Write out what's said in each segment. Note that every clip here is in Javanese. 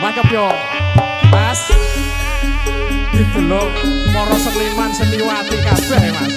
Mantap yo, Mas. Itu loh, moro seniman seniwati kabeh Mas.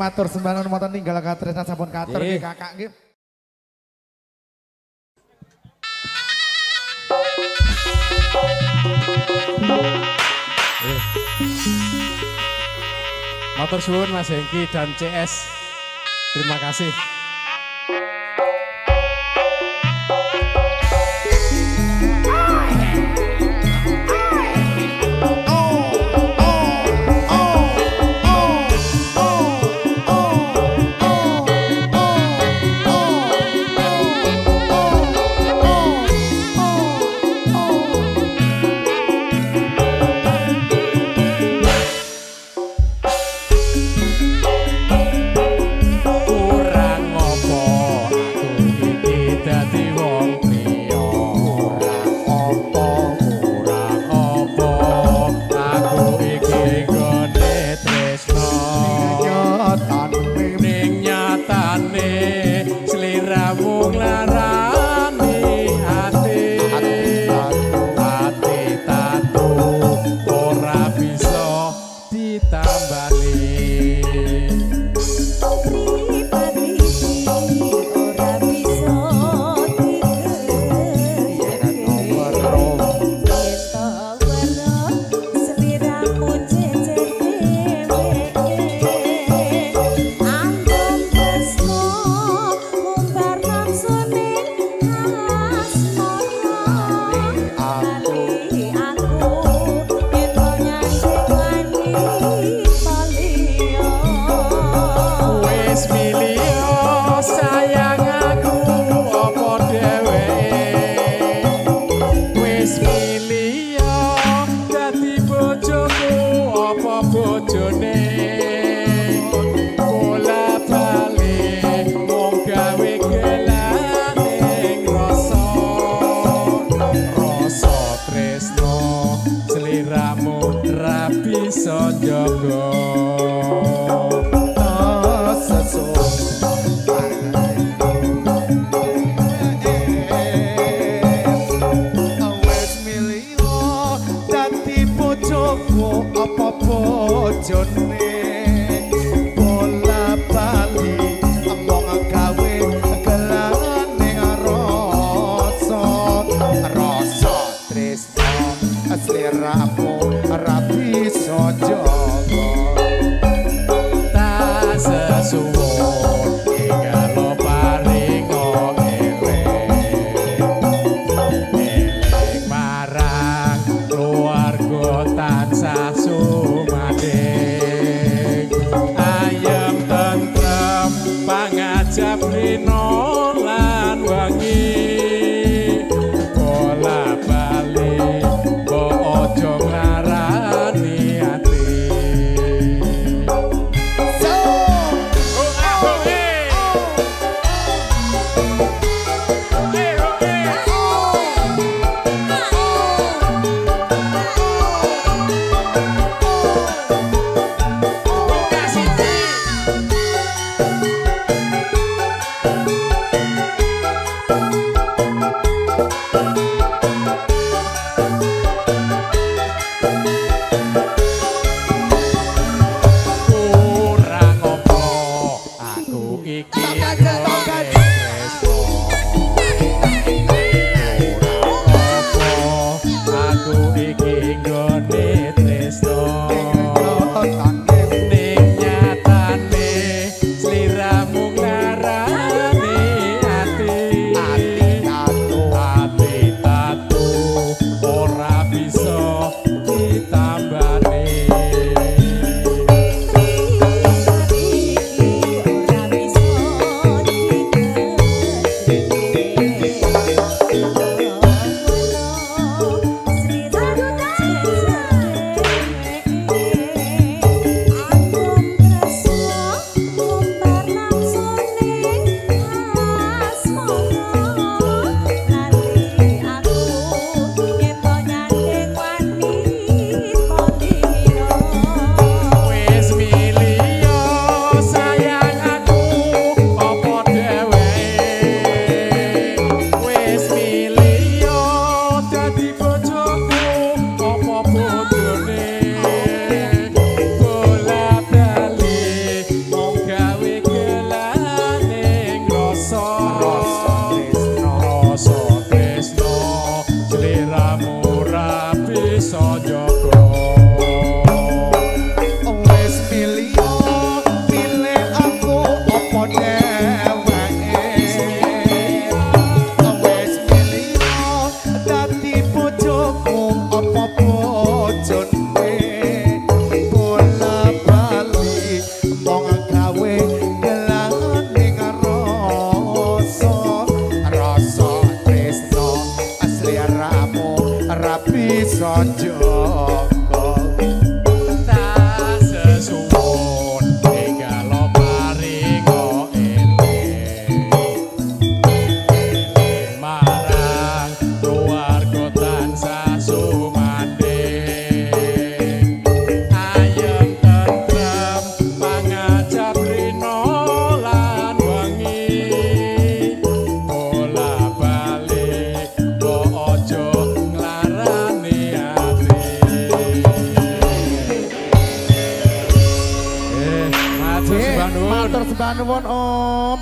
matur sembah nuwun wonten ninggal katresnan sampun katur nggih Kakak nggih. Matur suwun Mas Hengki dan CS. Terima kasih. jaga. Wes pilih aku apa dheweke. Wes pilih dadi bojoku apa bojone. Bola bali mong gawe gelaning rasa tresno asli ramu rapi sonjoko. Tak sesuwun tinggal paringo eling marang keluarga tansah sumanding ayem tentrem pangajab rino lan wengi bola balik mbok ojo nglarani ati. Matur sembah nuwun Om.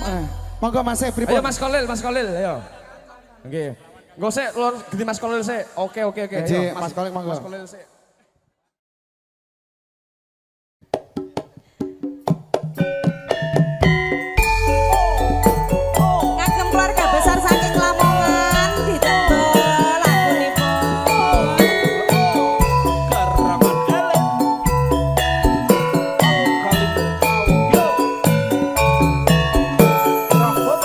Monggo Mas pripun? Ayo Mas Kolil, ayo. Nggih. Engko sik lur ganti Mas Kolil sik. Oke. Ganti Ayo, Mas Kolil, monggo. Mas Kolil sik. Ngagem keluarga besar saking Lamongan ditebel lagunipun. Karangan elek. Kalim audio. Rahmat.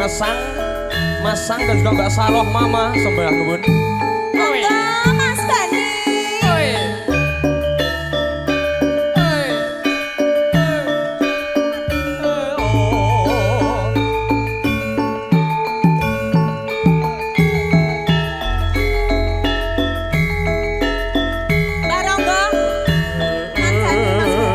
Resang, Masang dan juga Mbak Saroh Mama sembah nuwun. Monggo Mas Bani. Mbak Ronggo. Ngancani Mas Bani.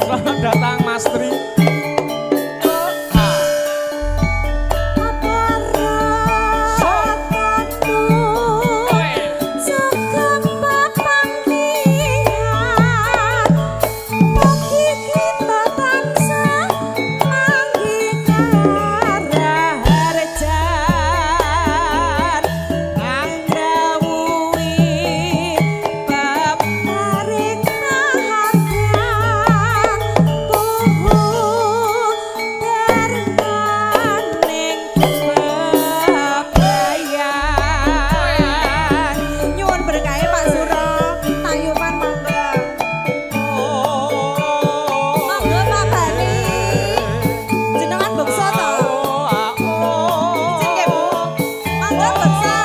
Selamat datang Mas Tri. Nyuwun berkahe Pak Suro, tayuman monggo. Monggo Pak Bani. Jenengan beksa to? Izin nggih Bu. Monggo beksa.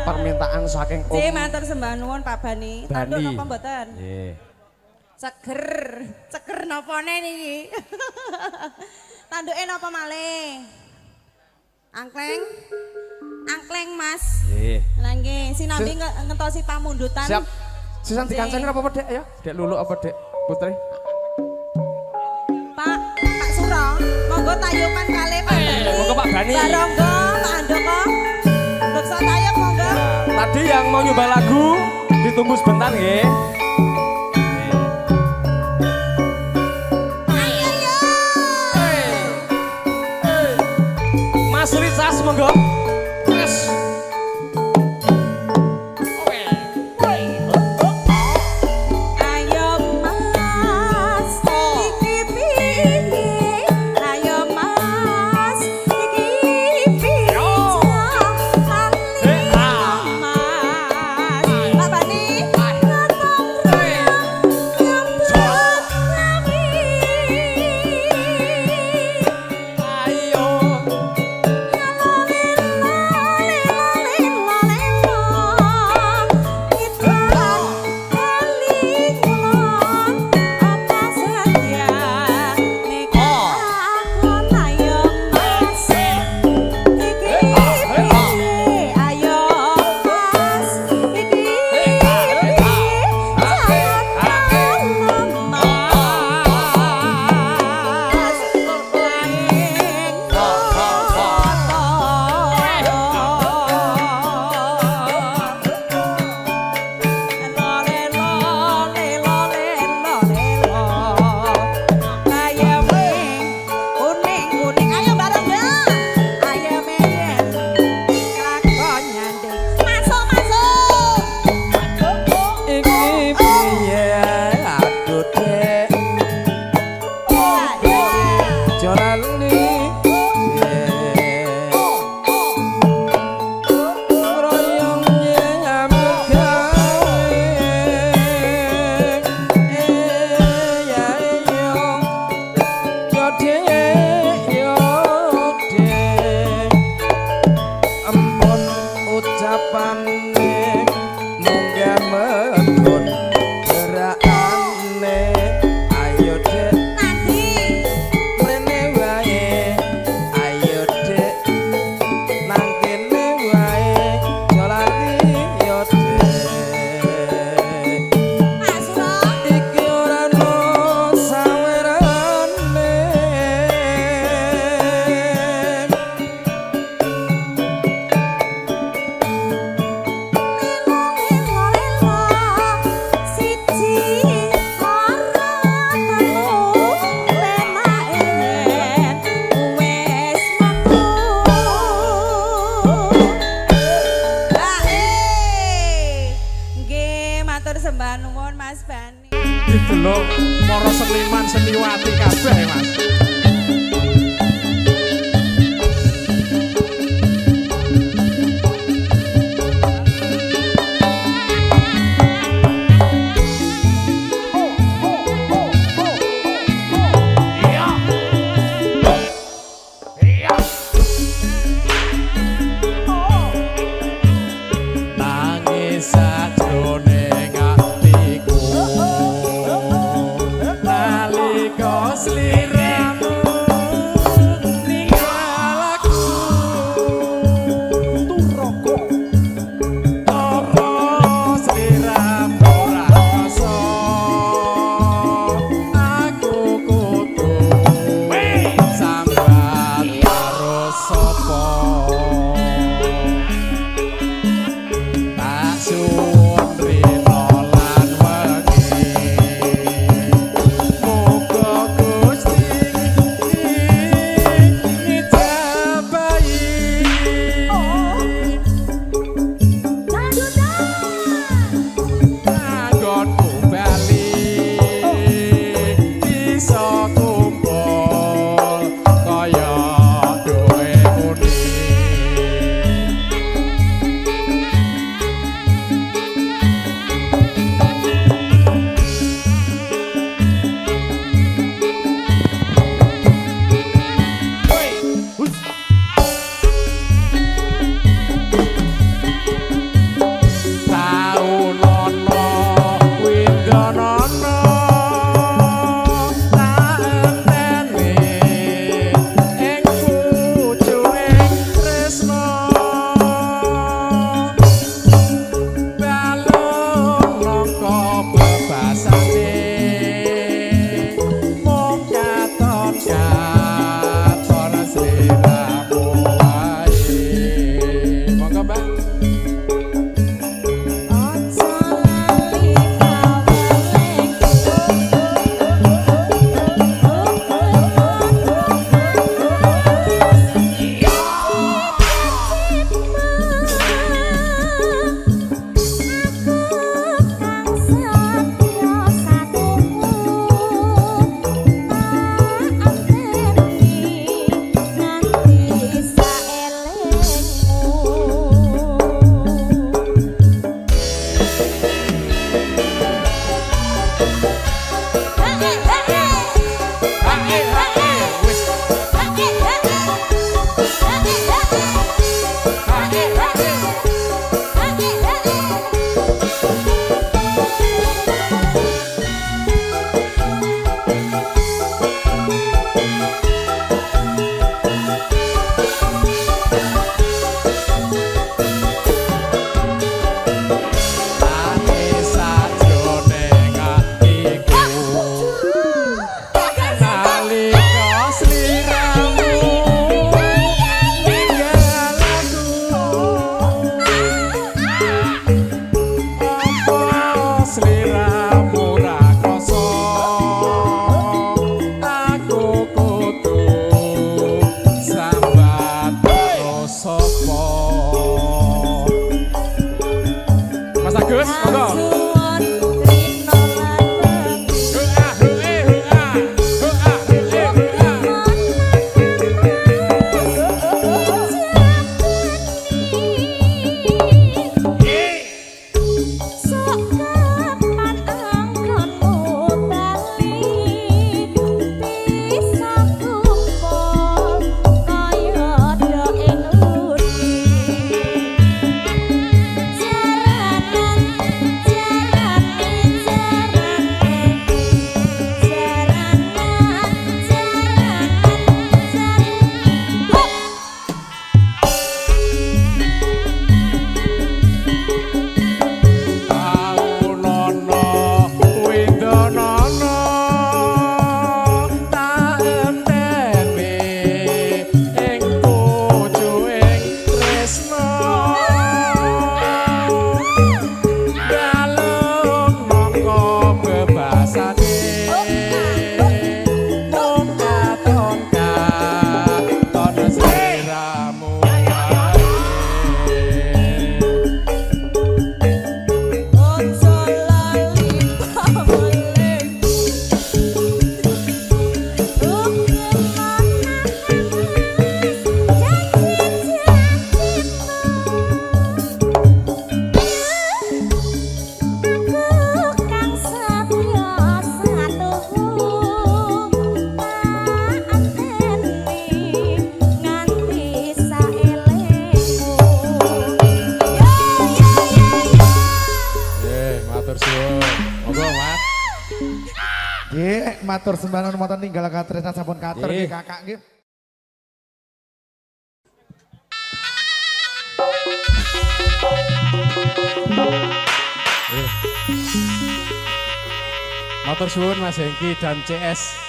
Permintaan saking Om. Nggih matur sembah nuwun Pak Bani. Tanduk napa mboten? Nggih. Ceger napane niki? Tanduke napa malih? Angkleng? Angkleng Mas. Nggih. Lah nggih, sinambi ngentosi pamundutan. Siap. Sisan dikancani apa Dek? Ayo, Dek Lulu apa Dek Putri? Pak Suro, monggo tayuman kalih Pak Bani. Monggo Pak Bani. Baronggo, Pak Andoko. Beksa tayub monggo. Tadi yang mau nyoba lagu ditunggu sebentar nggih. Ayo yo. Mas Ricas monggo. Mas. Ayo Mas, iki piye? Ayo Mas, iki piye? Mas, Pak Bani, Mas Bani. Didelok para seniman seniwati kabeh Mas. Mas Agus, monggo. Matur sembahan nuwun ninggal katresnan sampun katur nggih Kakak nggih. Matur suwun Mas Hengki dan CS.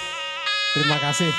Terima kasih.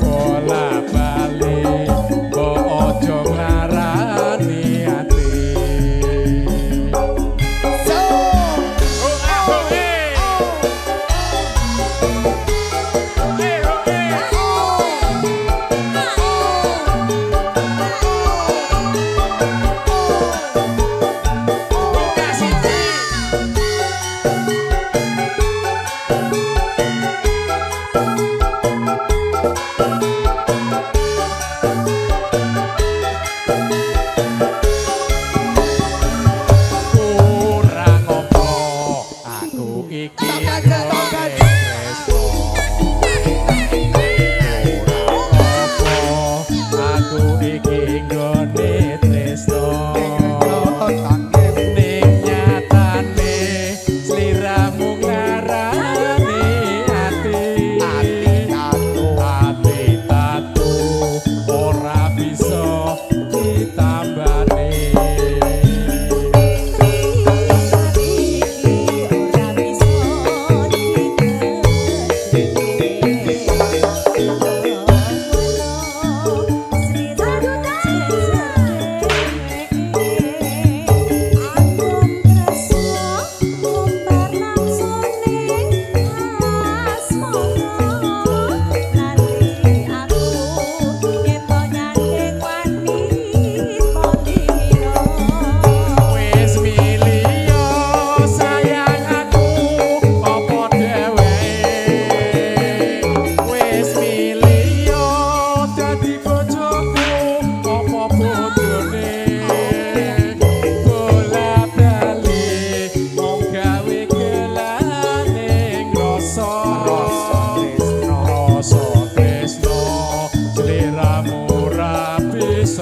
Bola bali, bo ojo nglarang.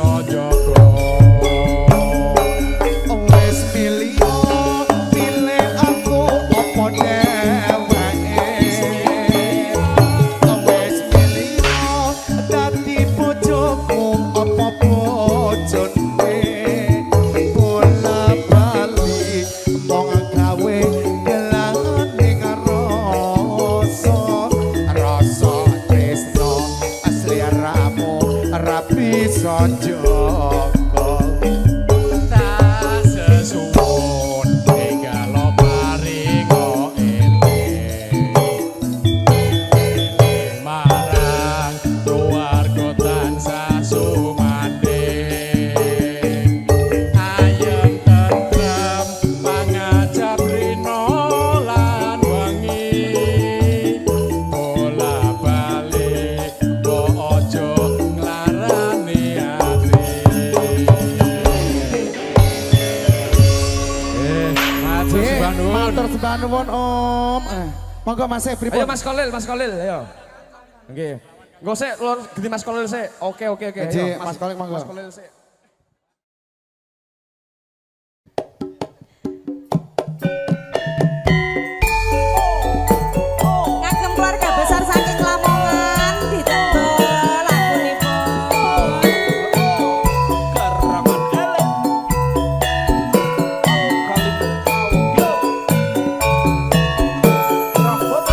iso jaga. Wes milih aku apa dheweke. Wes milih dadi bojoku apa bojone. Bola bali mong gawe gelaning rasa tresno asli ramu rapi sonjoko. Tak sesuwun tinggal paringo eling marang keluarga tansah sumanding ayem tentrem mangajak rino lan wengi bola balik mbok ojo nglarani ati. Matur sembah nuwun Om. Monggo Mas pripun? Ayo Mas Kolil, ayo. Nggih. Engko sik lur gede Mas Kolil sik. Oke. Jadi, Ayo, Mas Kolil, monggo. Mas Kolil sik. Ngagem keluarga besar saking Lamongan ditendol lagunipun. Karangan elek. Kali audio. Rahmat.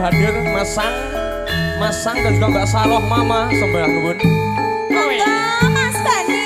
hadir Masang dan juga Mbak Saloh Mama sembah nuwun. Monggo Mas Bani.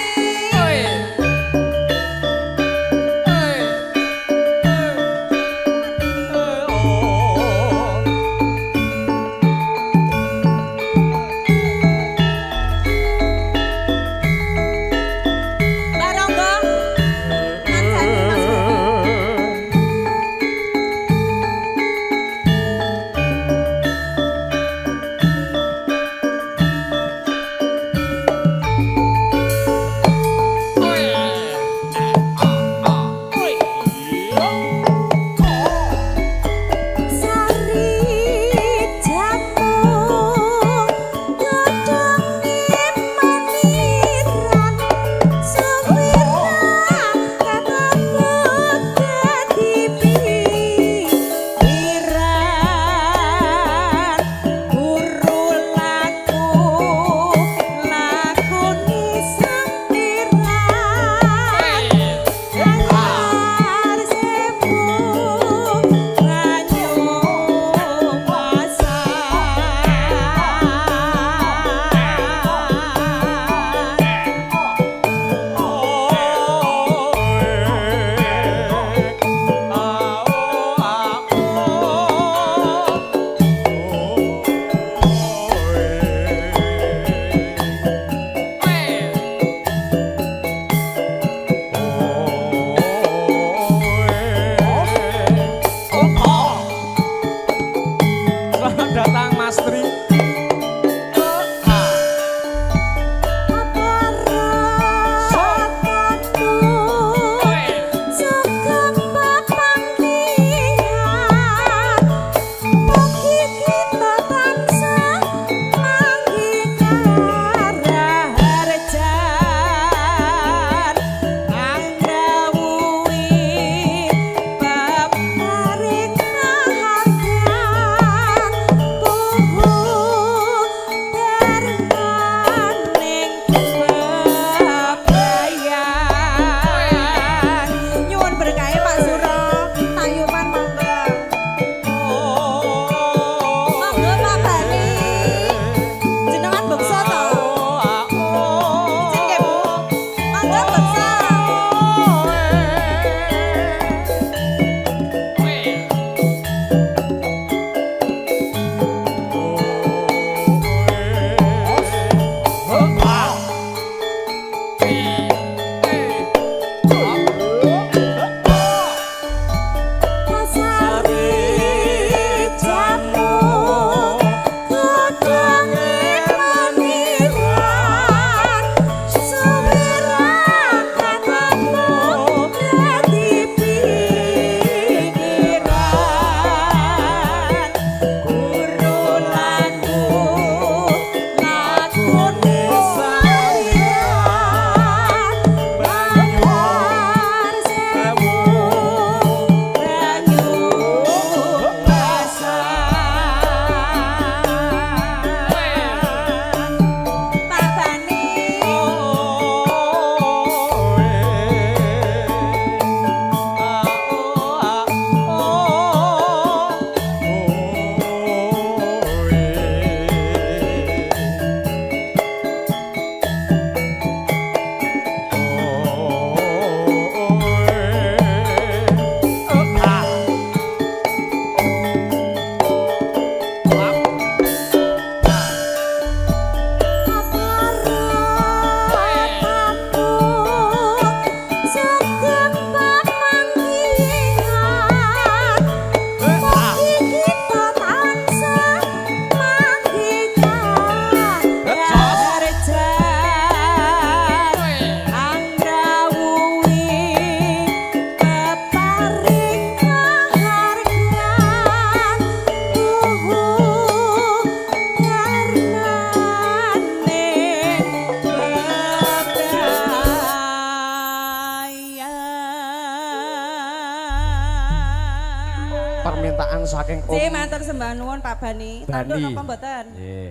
permintaan saking Om. Nggih, matur sembah nuwun Pak Bani. Tandur napa mboten? Nggih.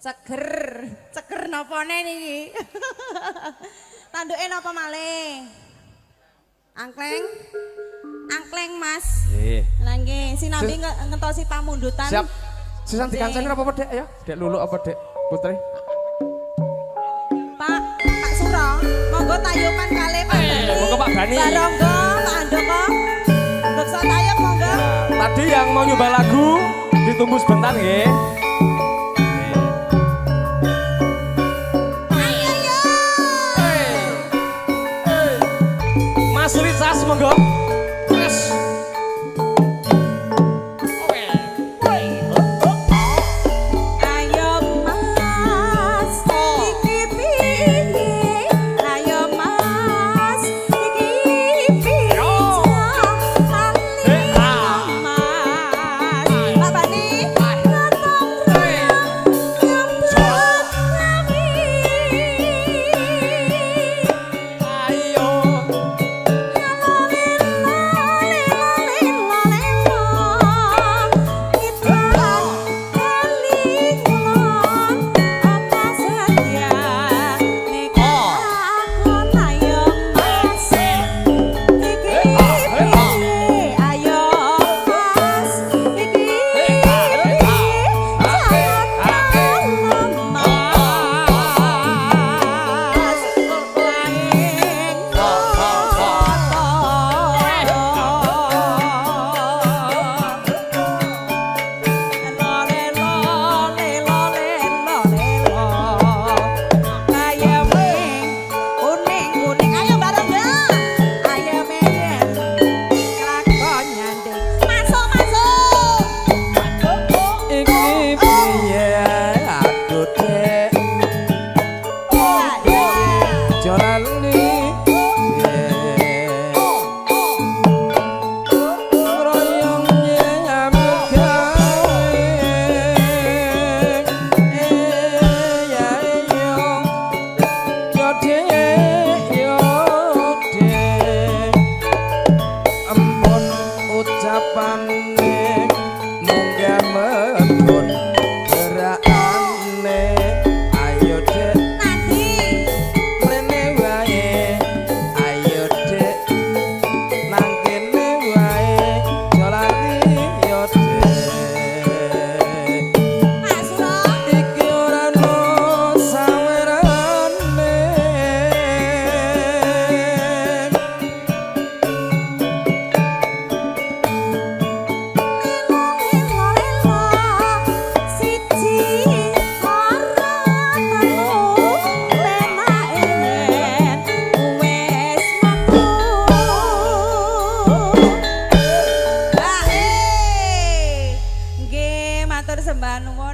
Ceger napane niki? Tanduke napa malih? Angkleng? Angkleng Mas. Nggih. Lah nggih, sinambi ngentosi pamundutan. Siap. Sisan dikancani apa Dek? Ayo, Dek Lulu apa Dek Putri? Pak Suro, monggo tayuman kalih Pak Bani. Monggo Pak Bani. Baronggo, Pak Andoko. Beksa tayub monggo. Tadi yang mau nyoba lagu ditunggu sebentar nggih. Ayo yo. Mas Ricas monggo. Mas. Ayo Mas, iki piye? Ayo Mas, iki piye? Mas, Pak Bani,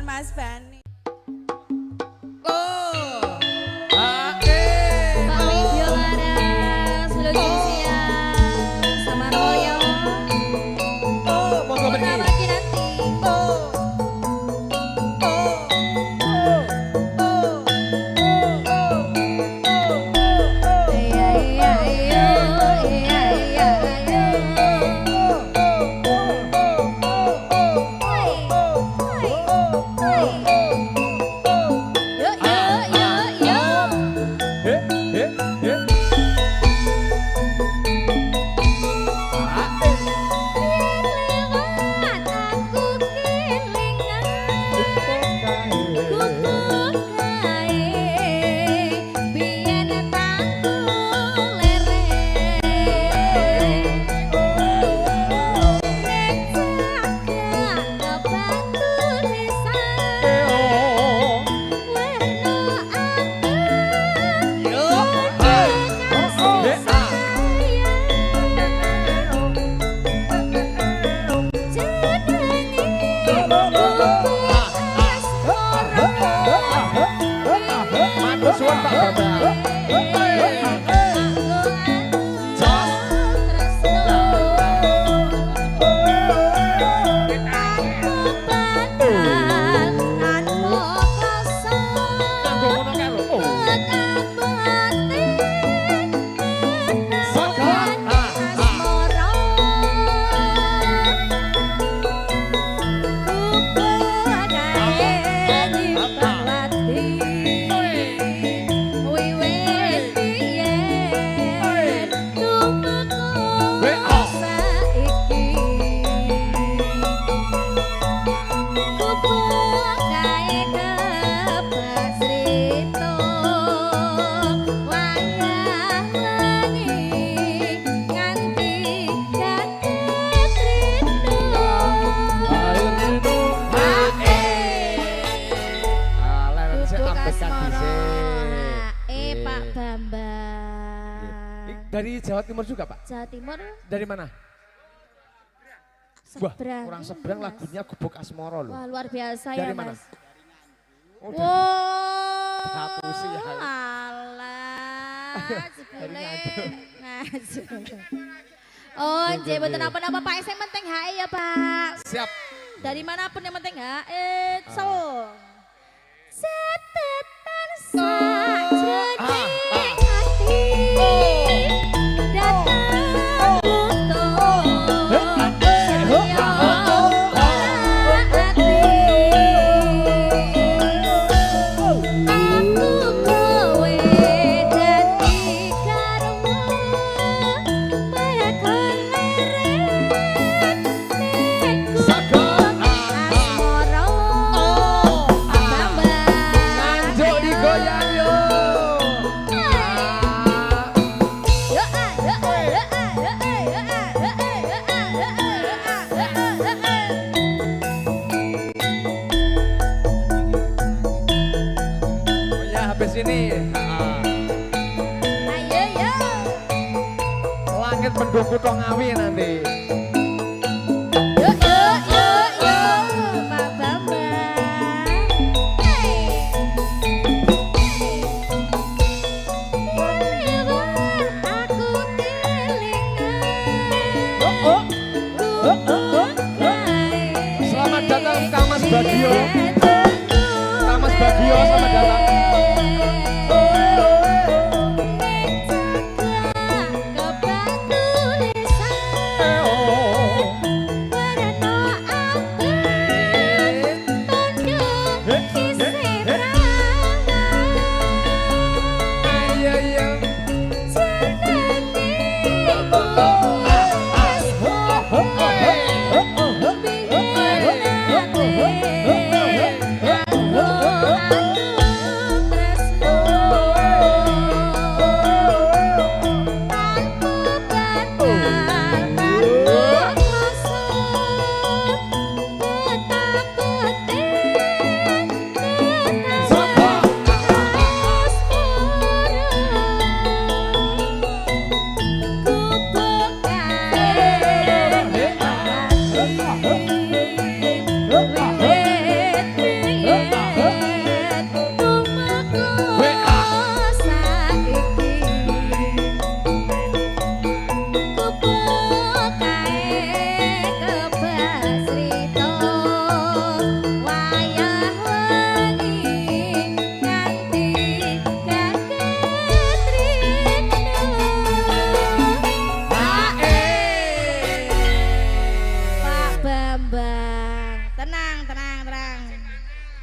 Mas Bani. Wiwiti Dari Jawa Timur juga, Pak? Jawa Timur. Dari mana? Wah, Seberang. orang seberang Mas. lagunya Gubuk Asmoro loh. Wah, luar biasa Dari ya, mana? Mas. Oh, Wow. Hapusi ya. Alah, Dari sebelum Oh, nggih mboten apa-apa Pak, sing penting hae ya, Pak. Siap. Dari manapun yang penting hae. So. Setetan sajroning ati. Datang butuh. Ya ati. Aku kowe dadi karma. Maya koleren nek asmara. Nganjuk digoyang yo. Oh ya, habis ini langit mendung Kutha Ngawi nanti. Pak Bambang. Aku Selamat datang Kang Mas Bagio. Kang Mas Bagio, selamat datang. Iya iya.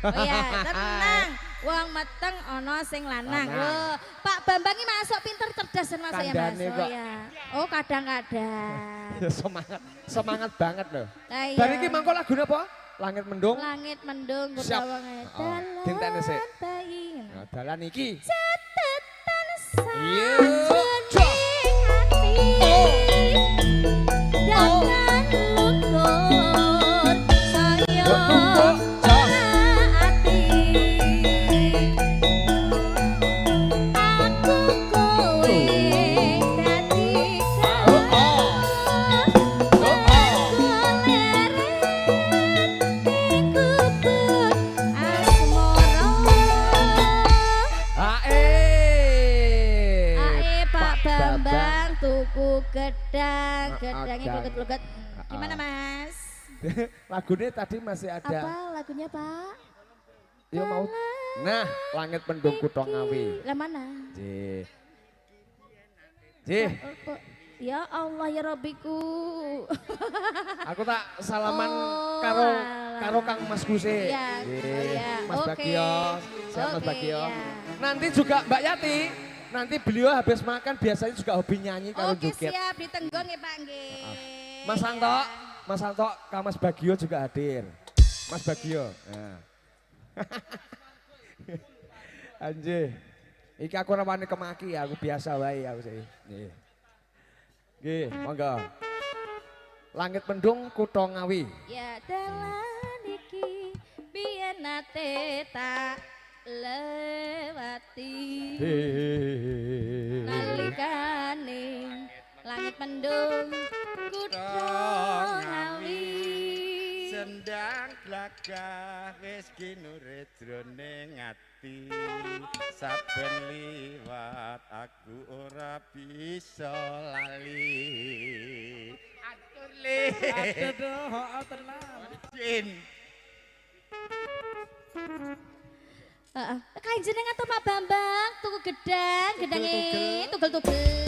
Oh iya, tenang. Wong meteng ono sing lanang. Lanang. Oh, Pak Bambang ini masuk pinter cerdas dan masuk ya Mas. Kandhane Oh kok. ya. Oh kadang-kadang. Ya semangat, semangat banget loh. Lah iya. Bari iki mangko lagune apa? Langit mendung. Langit mendung Siap. kutawa Oh, dinteni sik. bayi. Nah, dalan iki. Catatan Iya. sajroning hati. Jangan luntur saya ati. Aku kowe dadi Bambang tuku gedang, gedangnya gluget-gluget. Gimana Mas? Lagunya tadi masih ada. Apa lagunya Pak? Ya mau. Nah, langit mendung Kutha Ngawi. Lah mana? Jih. Jih, Ya Allah ya Rabbiku. aku tak salaman Oh, karo alah. Kang Mas Guse. Iya, Jih, oh iya. Mas Oke. Bagio, siap Mas Oke, Bagio. iya. Nanti juga Mbak Yati, nanti beliau habis makan biasanya juga hobi nyanyi karo Oke joget. siap ditenggong ya Pak nggih. Mas Santo, Ya. Mas Santo, Kang Mas Bagio juga hadir. Mas Bagio. Nah. Anjir. Iki aku rawani kemaki, aku biasa wae aku sih. Nggih. Nggih, monggo. Langit mendung Kutha Ngawi. Ya dalan iki biyen nate tak lewati nalikane langit mendung kutha ngawi sendang glagah wis kinure jroning ati saben liwat aku ora bisa lali atur le Aduh, tenang. Jin kain jenengan tuh Pak Bambang tuku gedang gedangnya tugel-tugel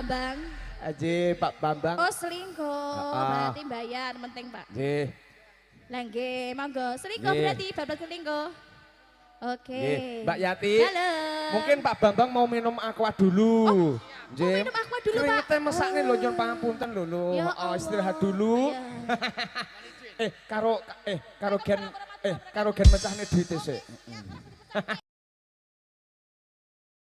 Bambang. Aji Pak Bambang. Oh selingkuh, berarti bayar penting Pak. Nggih. Lah nggih, monggo. Selingkuh Nggih. berarti bablas selingkuh. Oke. Nggih, Mbak Yati. Halo. Mungkin Pak Bambang mau minum aqua dulu. Mau minum aqua dulu, Pak? Keringetnya mesakne lho nyun pangapunten lho lho. Ya Oh, Allah. istirahat dulu. Iya. karo gen mecahne duit sik.